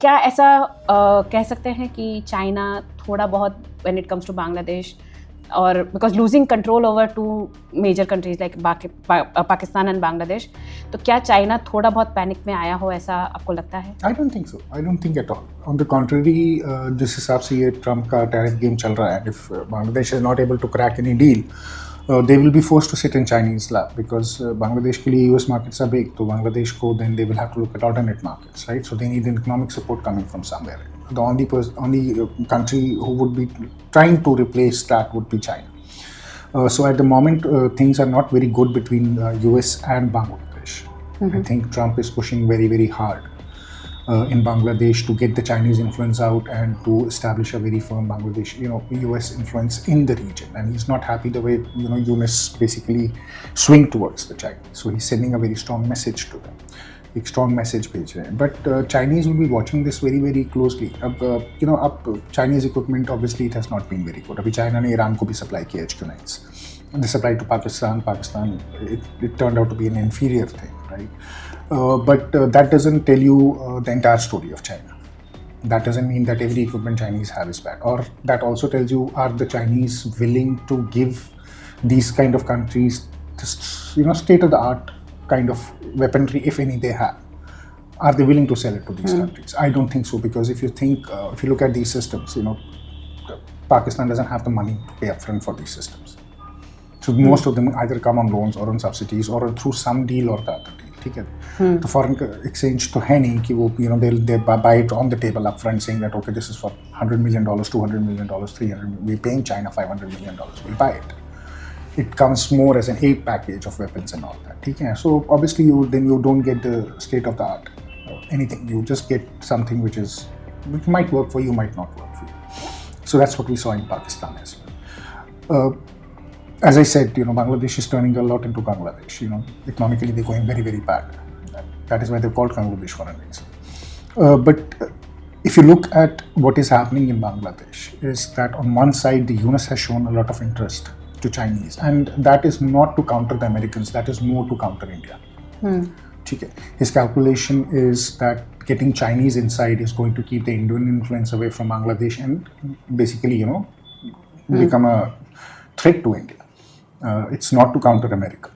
क्या ऐसा कह सकते हैं कि चाइना थोड़ा बहुत when it comes to Bangladesh और because losing control over two major countries like Pakistan and Bangladesh, तो क्या चाइना थोड़ा बहुत पैनिक में आया हो, ऐसा आपको लगता है? I don't think so. I don't think at all. On the contrary, जिस हिसाब से ये ट्रम्प का टैरिफ गेम चल रहा है, if Bangladesh is not able to crack any deal, they will be forced to sit in Chinese lap because Bangladesh के लिए US markets are big. तो Bangladesh को then they will have to look at alternate markets, right? So they need economic support coming from somewhere. The only country who would be trying to replace that would be China. So at the moment, things are not very good between US and Bangladesh. I think Trump is pushing very, very hard in Bangladesh to get the Chinese influence out and to establish a very firm Bangladesh, US influence in the region. And he's not happy the way, US basically swing towards the Chinese. So he's sending a very strong message to them. एक strong message भेज रहे हैं. But Chinese will be watching this very, very closely. अब Chinese equipment obviously it has not been very good. अभी China ने Iran को भी supply किया HQ9s. They supplied to Pakistan. It turned out to be an inferior thing, right? But that doesn't tell you the entire story of China. That doesn't mean that every equipment Chinese have is bad. Or that also tells you, are the Chinese willing to give these kind of countries this, state-of-the-art kind of weaponry, if any they have? Are they willing to sell it to these countries? I don't think so, because if you look at these systems, Pakistan doesn't have the money to pay upfront for these systems. So most of them either come on loans or on subsidies or through some deal or the other deal. ठीक है, तो foreign exchange तो है नहीं कि वो they buy it on the table upfront saying that okay, this is for $100 million, $200 million, $300 we're paying China $500 million, we'll buy it. It comes more as an aid package of weapons and all that. ठीक है, so obviously you don't get the state of the art anything. You just get something which might work for you, might not work for you. So that's what we saw in Pakistan as well. As I said, Bangladesh is turning a lot into Bangladesh. Economically they're going very, very bad. That is why they're called Bangladesh for a reason. But if you look at what is happening in Bangladesh, is that on one side the US has shown a lot of interest to Chinese, and that is not to counter the Americans. That is more to counter India. His calculation is that getting Chinese inside is going to keep the Indian influence away from Bangladesh and basically, become a threat to India. It's not to counter America.